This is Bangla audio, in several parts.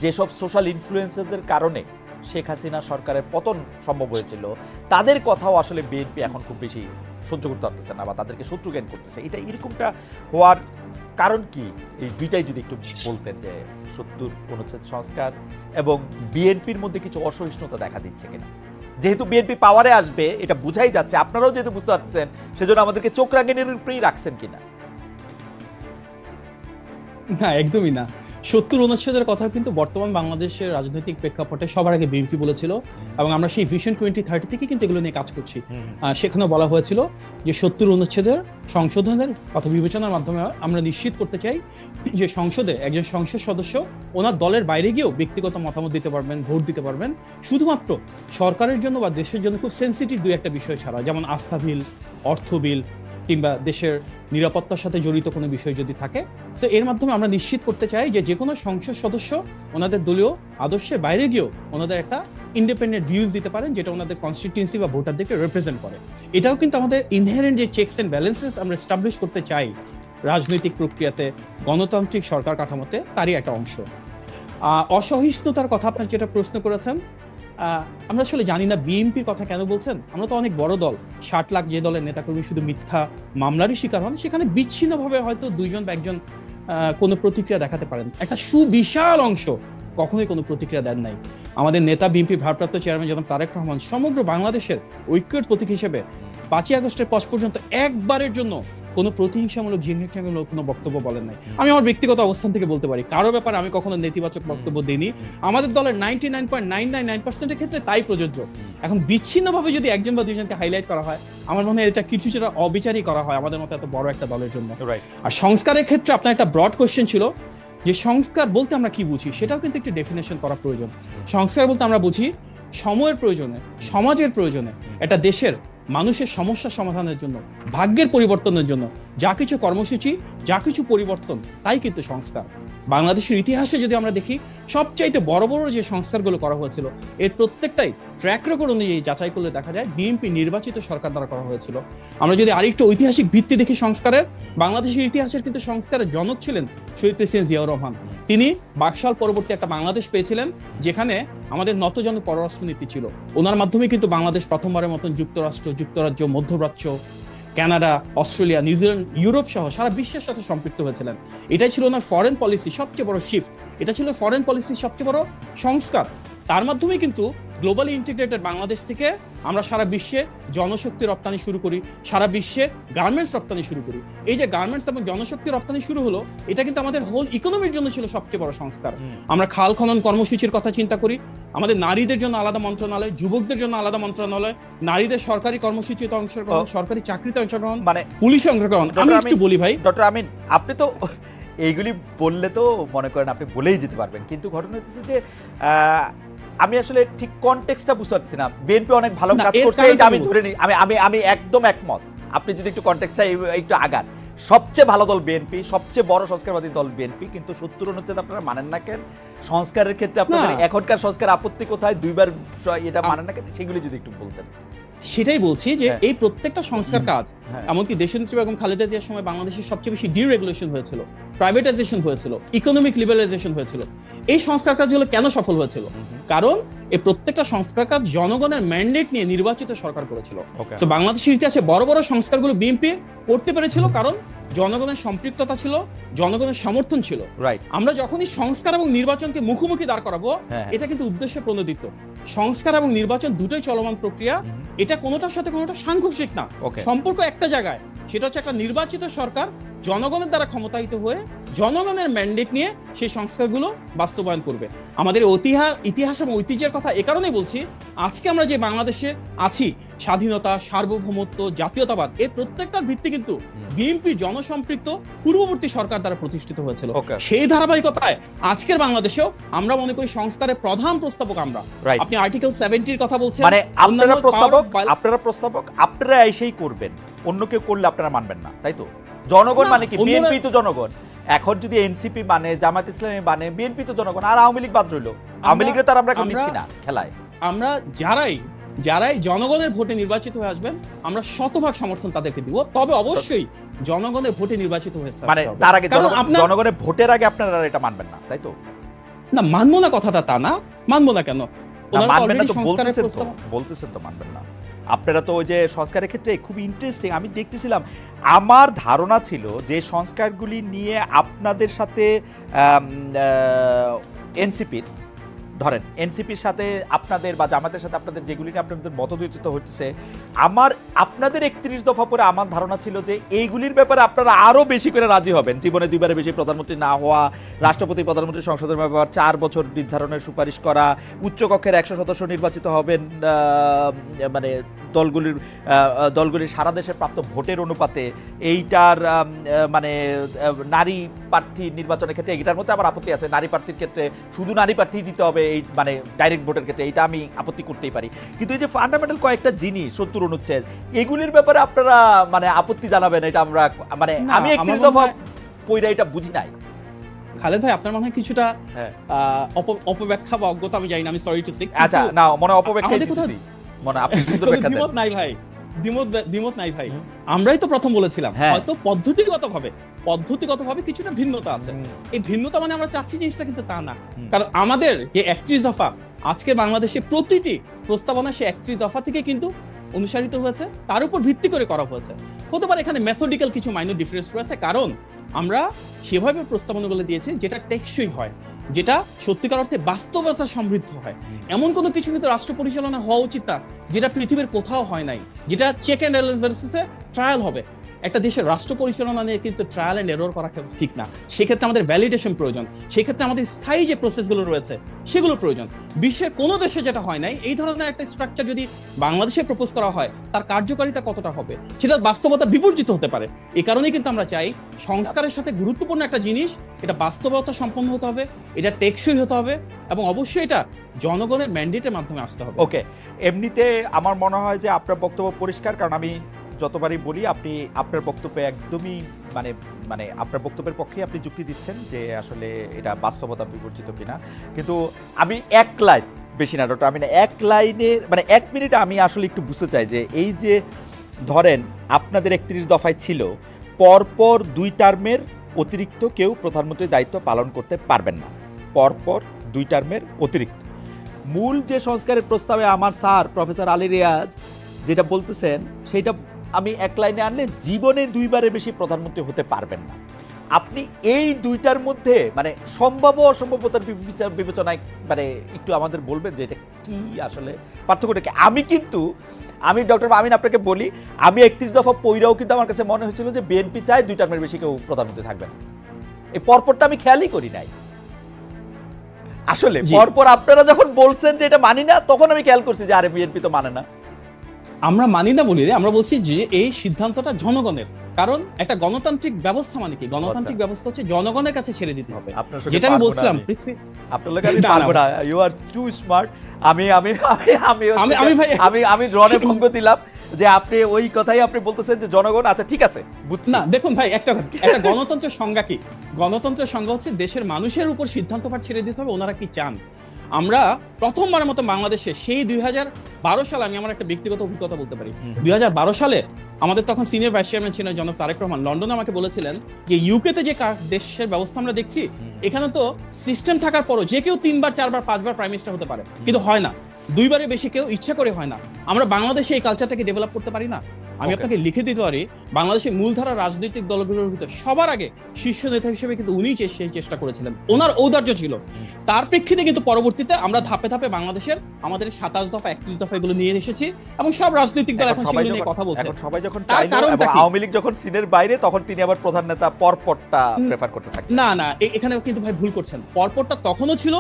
যেসব সোশ্যাল ইনফ্লুয়েন্সারদের কারণে শেখ হাসিনা সরকারের পতন সম্ভব হয়েছিল, তাদের কথাও আসলে বিএনপি এখন খুব বেশি সহ্য করতে পারতেছে না বা তাদেরকে শত্রু জ্ঞান করতেছে। এটা এরকমটা হওয়ার কারণ কি? এই দুইটাই যদি একটু বলতেন, যে ৭০ অনুচ্ছেদ সংস্কার এবং বিএনপির মধ্যে কিছু অসহিষ্ণুতা দেখা দিচ্ছে কিনা। যেহেতু বিএনপি পাওয়ারে আসবে এটা বুঝাই যাচ্ছে, আপনারাও যেহেতু বুঝতে পারছেন, সেজন্য আমাদেরকে চোখ রাঙানির উপরেই রাখছেন কিনা। না, একদমই না। ৭০ অনুচ্ছেদের কথা কিন্তু বর্তমান বাংলাদেশের রাজনৈতিক প্রেক্ষাপটে সবার আগে বিএনপি বলেছিল, এবং আমরা সেই ভিশন 2030 থেকে কিন্তু এগুলো নিয়ে কাজ করছি। সেখানে বলা হয়েছিল যে ৭০ অনুচ্ছেদের সংশোধনের কথা বিবেচনার মাধ্যমে আমরা নিশ্চিত করতে চাই যে সংসদে একজন সংসদ সদস্য ওনার দলের বাইরে গিয়েও ব্যক্তিগত মতামত দিতে পারবেন, ভোট দিতে পারবেন, শুধুমাত্র সরকারের জন্য বা দেশের জন্য খুব সেন্সিটিভ দুই একটা বিষয় ছাড়া, যেমন আস্থা বিল, অর্থ বিল কিংবা দেশের নিরাপত্তার সাথে জড়িত কোনো বিষয় যদি থাকে। তো এর মাধ্যমে আমরা নিশ্চিত করতে চাই যে কোনো সংসদ সদস্য ওনাদের দলীয় আদর্শের বাইরে গিয়েও ওনাদের একটা ইন্ডিপেন্ডেন্ট ভিউজ দিতে পারেন, যেটা ওনাদের কনস্টিটিউয়েন্সি বা ভোটারদেরকে রিপ্রেজেন্ট করে। এটাও কিন্তু আমাদের ইনহেরেন্ট যে চেকস এন্ড ব্যালেন্সেস আমরা এস্টাবলিশ করতে চাই রাজনৈতিক প্রক্রিয়াতে, গণতান্ত্রিক সরকার কাঠামোতে, তারই একটা অংশ। অসহিষ্ণুতার কথা আপনার যেটা প্রশ্ন করেছেন, আমরা আসলে জানি না বিএনপির কথা কেন বলছেন। আমরা তো অনেক বড় দল, ৬০ লাখ, যে দলের নেতাকর্মী শুধু মিথ্যা মামলারই শিকার হন, সেখানে বিচ্ছিন্নভাবে হয়তো দুইজন বা একজন কোনো প্রতিক্রিয়া দেখাতে পারেন। একটা সুবিশাল অংশ কখনোই কোনো প্রতিক্রিয়া দেন নাই। আমাদের নেতা, বিএনপি ভারপ্রাপ্ত চেয়ারম্যান জনাব তারেক রহমান সমগ্র বাংলাদেশের ঐক্যের প্রতীক হিসেবে ৫ই আগস্টের পর পর্যন্ত একবারের জন্য কোনো প্রতিহিংসামূলক, জিনহিংসামূলক কোনো বক্তব্য বলেন নাই। আমি আমার ব্যক্তিগত অবস্থান থেকে বলতে পারি, কারো ব্যাপারে আমি কখনো নেতিবাচক বক্তব্য দিইনি। আমাদের দলের 99.999% ক্ষেত্রে তাই প্রযোজ্য। এখন বিচ্ছিন্নভাবে যদি একজন বা দুইজনকে হাইলাইট করা হয়, আমার মনে হয় এটা কিছুটা অবিচারই করা হয় আমাদের মতো এত বড় একটা দলের জন্য। আর সংস্কারের ক্ষেত্রে আপনার একটা ব্রড কোশ্চেন ছিল যে সংস্কার বলতে আমরা কি বুঝি, সেটাও কিন্তু একটু ডেফিনেশন করা প্রয়োজন। সংস্কার বলতে আমরা বুঝি সময়ের প্রয়োজনে, সমাজের প্রয়োজনে, একটা দেশের মানুষের সমস্যা সমাধানের জন্য, ভাগ্যের পরিবর্তনের জন্য যা কিছু কর্মসূচি, যা কিছু পরিবর্তন, তাই কিন্তু সংস্কার। বাংলাদেশের ইতিহাসে যদি আমরা দেখি, সবচাইতে বড় বড় যে সংস্কারগুলো করা হয়েছিল, এর প্রত্যেকটাই ট্র্যাক রেকর্ড অনুযায়ী যাচাই করলে দেখা যায় বিএনপি নির্বাচিত সরকার দ্বারা করা হয়েছিল। আমরা যদি আরেকটু ঐতিহাসিক ভিত্তি দেখি সংস্কারের, বাংলাদেশের ইতিহাসের কিন্তু সংস্কারের জনক ছিলেন শহীদ প্রেসিডেন্ট জিয়াউর রহমান। তিনি বাকশাল পরবর্তী একটা বাংলাদেশ পেয়েছিলেন, যেখানে আমাদের নতজানু পররাষ্ট্রনীতি ছিল। ওনার মাধ্যমে কিন্তু বাংলাদেশ প্রথমবারের মতন যুক্তরাষ্ট্র, যুক্তরাজ্য, মধ্যপ্রাচ্য, কানাডা, অস্ট্রেলিয়া, নিউজিল্যান্ড, ইউরোপ সহ সারা বিশ্বের সাথে সম্পৃক্ত হয়েছিলেন। এটাই ছিল ওনার ফরেন পলিসি সবচেয়ে বড় শিফট। এটা ছিল ফরেন পলিসির সবচেয়ে বড় সংস্কার। তার মাধ্যমে কিন্তু গ্লোবালি ইন্টিগ্রেটেড বাংলাদেশ থেকে আমরা সারা বিশ্বে জনশক্তি রপ্তানি শুরু করি, সারা বিশ্বে গার্মেন্টস রপ্তানি শুরু করি। এই যে গার্মেন্টস এবং জনশক্তি রপ্তানি শুরু হলো, এটা কিন্তু আমাদের হোল ইকোনমির জন্য ছিল সবচেয়ে বড় সংস্কার। আমরা খাল খনন কর্মসূচির কথা চিন্তা করি, আমাদের নারীদের জন্য আলাদা মন্ত্রণালয়, যুবকদের জন্য আলাদা মন্ত্রণালয়, নারীদের সরকারি কর্মসূচিতে অংশগ্রহণ, সরকারি চাকরিতে অংশগ্রহণ, মানে পুলিশে অংশগ্রহণ। আমি একটু বলি ভাই, ডক্টর আমিন, আপনি তো এইগুলি বললে তো মনে করেন আপনি বলেই যেতে পারবেন, কিন্তু ঘটনা হচ্ছে যে আমি আসলে ঠিক কনটেক্সটটা বুঝতে পারছি না। বিএনপি অনেক ভালো কাজ করছে, এটা আমি ধরে নিই, আমি একদম একমত। আপনি যদি একটু কনটেক্সটটা একটু আগান, সবচেয়ে ভালো দল বিএনপি, সবচেয়ে বড় সংস্কারবাদী দল বিএনপি, কিন্তু ৭০ অনুচ্ছেদ আপনারা মানেন না কেন? সংস্কারের ক্ষেত্রে আপনাদের এখনকার সংস্কার আপত্তি কোথায়? দুইবার এটা মানেন না কেন? সেগুলি যদি একটু বলতেন। সেটাই বলছি যে এই প্রত্যেকটা সংস্কার কাজ, এমনকি দেশনেত্রী বেগম খালেদা জিয়ার সময় বাংলাদেশের সবচেয়ে বেশি ডিরেগুলেশন হয়েছিল, প্রাইভেটাইজেশন হয়েছিল, ইকোনমিক লিবারালাইজেশন হয়েছিল। এই সংস্কার কাজগুলো কেন সফল হয়েছিল? কারণ এই প্রত্যেকটা সংস্কার কাজ জনগণের ম্যান্ডেট নিয়ে নির্বাচিত সরকার করেছিল। তো বাংলাদেশের ইতিহাসে বড় বড় সংস্কারগুলো বিএনপি করতে পেরেছিল কারণ জনগণের সম্পৃক্ততা ছিল, জনগণের সমর্থন ছিল। আমরা যখনই সংস্কার এবং নির্বাচনকে মুখোমুখি দাঁড় করাবো, এটা কিন্তু উদ্দেশ্য প্রণোদিত। সংস্কার এবং নির্বাচন দুটোই চলমান প্রক্রিয়া, এটা কোনোটার সাথে কোনোটা সাংঘর্ষিক না, সম্পর্ক একটা জায়গায়। সেটা হচ্ছে একটা নির্বাচিত সরকার জনগণের দ্বারা ক্ষমতায়িত হয়ে জনগণের ম্যান্ডেট নিয়ে সেই সংস্কারগুলো বাস্তবায়ন করবে। আমাদের ইতিহাস এবং ঐতিহ্যের কথা এ কারণেই বলছি, আজকে আমরা যে বাংলাদেশে আছি, স্বাধীনতা, সার্বভৌমত্ব, জাতীয়তাবাদ, এর প্রত্যেকটার ভিত্তি কিন্তু বিএনপি জনসম্পৃক্ত পূর্ববর্তী সরকার দ্বারা প্রতিষ্ঠিত হয়েছিল। সেই ধারাবাহিকতায় আজকের বাংলাদেশেও আমরা মনে করি সংস্কারের প্রধান প্রস্তাবক আমরা। আপনি আর্টিকেল 70 কথা বলছেন, মানে আপনারা প্রস্তাবক, আপনারা এসেই করবেন, অন্য কেউ করলে আপনারা মানবেন না, তাই তো? জনগণ মানে কি? বিএনপি তো জনগণ। এখন যদি এনসিপি মানে, জামাত ইসলামী মানে, বিএনপি তো জনগণ, আর আওয়ামী লীগ বাদ রইল। আওয়ামী লীগের তো আমরা নিচ্ছি না খেলায়। আমরা যারাই জনগণের ভোটে নির্বাচিত হয়ে আসবেন, আমরা শতভাগ সমর্থন তাদেরকে দিব। তবে অবশ্যই জনগণের ভোটে নির্বাচিত হয়েছে, মানে তার আগে জনগণের ভোটের আগে আপনারা এটা মানবেন না, তাই তো? না, মানবো না কথাটা তা না, মানবো না কেন? ওনারা তো মানবেন না অলরেডি তো, সংস্কারের বলতেছেন তো, প্রস্তাব বলতেছেন তো মানবেন না। আপনারা তো ওই যে সংস্কারের ক্ষেত্রে খুব ইন্টারেস্টিং, আমি দেখতেছিলাম, আমার ধারণা ছিল যে সংস্কারগুলি নিয়ে আপনাদের সাথে এনসিপির, ধরেন এনসিপির সাথে আপনাদের বা জামাতের সাথে আপনাদের যেগুলি নিয়ে আপনাদের মতদ্বৈত হচ্ছে, আপনাদের 31 দফা পরে আমার ধারণা ছিল যে এইগুলির ব্যাপারে আপনারা আরো বেশি করে রাজি হবেন। জীবনে 2বারে বেশি প্রধানমন্ত্রী না হওয়া, রাষ্ট্রপতি প্রধানমন্ত্রী সংসদের ব্যাপার 4 বছর নির্ধারণের সুপারিশ করা, উচ্চকক্ষের 100 সদস্য নির্বাচিত হবেন মানে দলগুলির সারা দেশের প্রাপ্ত ভোটের অনুপাতে, এইটার মানে নারী প্রার্থী নির্বাচনের ক্ষেত্রে এটার মধ্যে আবার আপত্তি আছে, নারী প্রার্থীর ক্ষেত্রে শুধু নারী প্রার্থী দিতে হবে, এই মানে ডাইরেক্ট ভোটের ক্ষেত্রে এটা আমি আপত্তি করতেই পারি। কিন্তু এই যে ফান্ডামেন্টাল কয়েকটা জিনিস 70 অনুচ্ছেদ, এগুলির ব্যাপারে আপনারা মানে আপত্তি জানাবেন, এটা আমরা মানে আমি 31 দফা পইরা এটা বুঝি নাই। খালেদ ভাই, আপনার মনে হয় কিছুটা অপব্যাখ্যা বা অজ্ঞতা, আমি জানি না, আমি সরি টু সে। আচ্ছা, না মনে অপব্যাখ্যা দিতেছি, মনে আপনি সুন্দর ব্যাখ্যা দেন। দ্বিমত নাই ভাই, দ্বিমত নাই ভাই। আমরাই তো প্রথম বলেছিলাম হয়তো পদ্ধতিগতভাবে কিছুটা ভিন্নতা আছে। এই ভিন্নতা মানে আমরা চাচ্ছি জিনিসটা কিন্তু তা না, কারণ আমাদের যে 31 দফা আজকে বাংলাদেশে প্রতিটি প্রস্তাবনা সে 31 দফা থেকে কিন্তু অনুসারিত হয়েছে, তার উপর ভিত্তি করে করা হয়েছে। হতে পারে এখানে মেথডিক্যাল কিছু মাইনর ডিফারেন্স রয়েছে, কারণ আমরা সেভাবে প্রস্তাবনাগুলো দিয়েছি যেটা টেকসই হয়, যেটা সত্যিকার অর্থে বাস্তবতা সমৃদ্ধ হয়। এমন কোনো কিছু কিন্তু রাষ্ট্র পরিচালনা হওয়া উচিত না যেটা পৃথিবীর কোথাও হয় নাই, যেটা চেক অ্যান্ড ব্যালেন্সে ট্রায়াল হবে। একটা দেশের রাষ্ট্র পরিচালনা নিয়ে কিন্তু ট্রায়াল অ্যান্ড এরর করা ঠিক না। সেক্ষেত্রে আমাদের ভ্যালিডেশন প্রয়োজন, সেক্ষেত্রে আমাদের স্থায়ী যে প্রসেসগুলো রয়েছে সেগুলো প্রয়োজন। বিশ্বের কোনো দেশে যেটা হয় নাই, এই ধরনের একটা স্ট্রাকচার যদি বাংলাদেশে প্রপোজ করা হয়, তার কার্যকারিতা কতটা হবে সেটা বাস্তবতা বিবর্জিত হতে পারে। এই কারণেই কিন্তু আমরা চাই সংস্কারের সাথে গুরুত্বপূর্ণ একটা জিনিস, এটা বাস্তবতা সম্পন্ন হতে হবে, এটা টেকসই হতে হবে, এবং অবশ্যই এটা জনগণের ম্যান্ডেটের মাধ্যমে আসতে হবে। ওকে, এমনিতে আমার মনে হয় যে আপনার বক্তব্য পরিষ্কার, কারণ আমি যতবারই বলি আপনি আপনার বক্তব্যে একদমই মানে মানে আপনার বক্তব্যের পক্ষে আপনি যুক্তি দিচ্ছেন যে আসলে এটা বাস্তবতা বিবর্জিত কিনা। কিন্তু আমি এক লাইন, বেশি না ডক্টর, আমি না এক লাইনের মানে 1 মিনিটে আমি আসলে একটু বুঝতে চাই যে এই যে ধরেন আপনাদের 31 দফায় ছিল পরপর 2 টার্মের অতিরিক্ত কেউ প্রধানমন্ত্রীর দায়িত্ব পালন করতে পারবেন না, পরপর 2 টার্মের অতিরিক্ত। মূল যে সংস্কারের প্রস্তাবে আমার স্যার প্রফেসর আলী রিয়াজ যেটা বলতেছেন সেটা আমি এক লাইনে আনলে জীবনে 2বারের বেশি প্রধানমন্ত্রী হতে পারবেন না। আপনি এই 2টার মধ্যে মানে সম্ভাব্য অসম্ভাব্যতার বিবেচনায় মানে একটু আমাদের বলবেন যে এটা কি আসলে পার্থক্যটা কি? আমি ডক্টর আমিন আপনাকে বলি, আমি 31 দফা পইরাও কিন্তু আমার কাছে মনে হয়েছিল যে বিএনপি চায় 2 টার্মের বেশি কেউ প্রধানমন্ত্রী থাকবেন। এই পরপরটা আমি খেয়ালই করি নাই আসলে। পরপর আপনারা যখন বলছেন যে এটা মানি না, তখন আমি খেয়াল করছি যে আরে বিএনপি তো মানে না। আমরা মানি না বলি, আমরা বলছি যে এই সিদ্ধান্তটা জনগণের, কারণ একটা গণতান্ত্রিক ব্যবস্থা মানে কি, গণতান্ত্রিক ব্যবস্থা হচ্ছে জনগণের কাছে ছেড়ে দিতে হবে। যেটা আমি বলছিলাম পৃথিবী আপনার লোক আমি পারবো না, ইউ আর টু স্মার্ট। আমি রনে ভঙ্গ দিলাম যে আপনি ওই কথাই আপনি বলতেছেন যে জনগণ, আচ্ছা ঠিক আছে বুঝছি না। দেখুন ভাই, একটা গণতন্ত্রের সংজ্ঞা কি? গণতন্ত্রের সংজ্ঞা হচ্ছে দেশের মানুষের উপর সিদ্ধান্তভার ছেড়ে দিতে হবে, ওনারা কি চান। আমরা প্রথমবারের মতো বাংলাদেশে সেই 2012 সালে, আমি আমার একটা ব্যক্তিগত অভিজ্ঞতা বলতে পারি, 2012 সালে আমাদের তখন সিনিয়র ভাইস চেয়ারম্যান ছিলেন জনাব তারেক রহমান, লন্ডনে আমাকে বলেছিলেন যে ইউকেতে যে দেশের ব্যবস্থা আমরা দেখছি, এখানে তো সিস্টেম থাকার পরও যে কেউ 3 বার 4 বার 5 বার প্রাইম মিনিস্টার হতে পারে, কিন্তু হয় না, 2বারের বেশি কেউ ইচ্ছা করে হয় না। আমরা বাংলাদেশে এই কালচারটাকে ডেভেলপ করতে পারি না। আমি আপনাকে লিখে দিতে পারি, বাংলাদেশের মূলধারা রাজনৈতিক দলগুলোর ভিতর সবার আগে শীর্ষ নেতা হিসেবে কিন্তু উনিই সেই চেষ্টা করেছিলেন, ওনার ঔদার্য ছিল। তার প্রেক্ষিতে কিন্তু পরবর্তীতে আমরা ধাপে ধাপে বাংলাদেশের আমাদের 27 দফা 31 দফা এগুলো নিয়ে এসেছি, এবং সব রাজনৈতিক দল এখন সেগুলো নিয়ে কথা বলছে। এখন সবাই যখন চাইলো এবং আওয়ামী লীগ যখন সিনের বাইরে, তখন তিনি আবার প্রধান নেতা পরপরটা প্রেফার করতে থাকেন। না, এখানে কিন্তু ভাই ভুল করছেন। পরপরটা তখনও ছিল,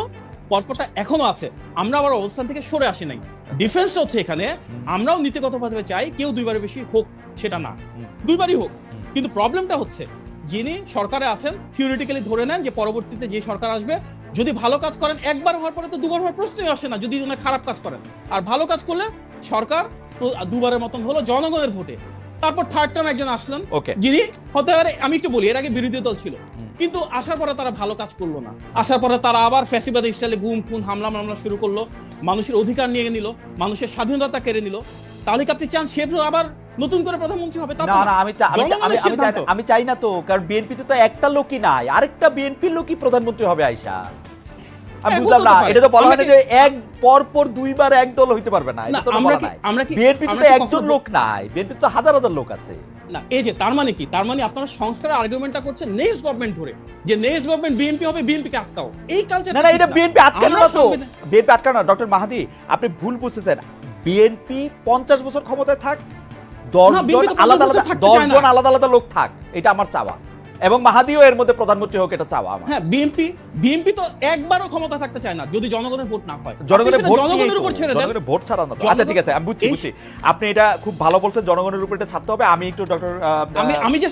পরপরটা এখনো আছে, আমরা আবার অবস্থান থেকে সরে আসি নাই। ডিফারেন্সটা হচ্ছে এখানে আমরাও নীতিগতভাবে চাই কেউ 2বারের বেশি হোক, সেটা না, 2বারই হোক। কিন্তু প্রবলেমটা হচ্ছে যিনি সরকারে আছেন থিওরিটিক্যালি ধরে নেন যে পরবর্তীতে যে সরকার আসবে যদি ভালো কাজ করেন, 1বার হওয়ার পরে তো 2বার হওয়ার প্রশ্নই আসে না। যদি উনি খারাপ কাজ করেন, আর ভালো কাজ করলে সরকার 2বারের মতন হলো জনগণের ভোটে, তারপর থার্ড টার্ম একজন আসলেন যিনি হতে পারে, আমি একটু বলি, এর আগে বিরোধী দল ছিল, কিন্তু আসার পরে তারা ভালো কাজ করলো না, আসার পরে তারা আবার ফ্যাসিবাদী স্টাইলে গুম খুন হামলা মামলা শুরু করলো, মানুষের অধিকার নিয়ে নিল, মানুষের স্বাধীনতা কেড়ে নিল। তাহলে কি আপনি চান সে আবার নতুন করে প্রধানমন্ত্রী হবে? আমি চাই না তো, কারণ বিএনপিতে তো একটা লোকই নাই, আরেকটা বিএনপির লোকই প্রধানমন্ত্রী হবে আইসা। আমি হ্যাঁ, বুঝলাম হতে না, পারে। এটা তো বলা হয় না আমাকে- যে এক পর পর দুইবার এক দল হইতে পারবে না, এটা না, তো আমরা বলা কি- নাই। আমরা কি- বিএনপি আমরা তো কি একজন কখনো- লোক নাই, বিএনপি তো হাজার হাজার লোক আছে। না, এই যে তার মানে কি, তার মানে আপনারা সংস্কারের আর্গুমেন্টটা করছেন নেক্সট গভর্নমেন্ট ধরে, যে নেক্সট গভর্নমেন্ট বিএনপি হবে, বিএনপি কে আটকাও, এই কালচার। না না, এটা বিএনপি আটকানো আমরা না তো, সংবিধান- বিএনপি আটকানো না। ডক্টর মাহাদি, আপনি ভুল বুঝতেছেন। বিএনপি 50 বছর ক্ষমতায় থাক, 10 না, জন বিএনপি তো 50 আলাদা বছর আলাদা, থাকতে 10 চায় না। জন আলাদা আলাদা লোক থাক, এটা আমার চাওয়া। এবং মাহাদিও এর মধ্যে প্রধানমন্ত্রী হোক, এটা চাওয়া আমার। হ্যাঁ, বিএনপি তো একবারও ক্ষমতা থাকতে চায় না যদি জনগণের ভোট না হয়। জনগণের আপনি ভোট সেটা জনগণের নিয়েই উপর তো, ছেড়ে দেন। জনগণের ভোট ছাড়া না তো। জনগণ- আচ্ছা ঠিক আছে, আমি বুঝছি এই- বুঝছি। আপনি এটা খুব ভালো বলছেন, জনগণের উপর এটা ছাড়তে হবে। আমি একটু ডক্টর আমি যে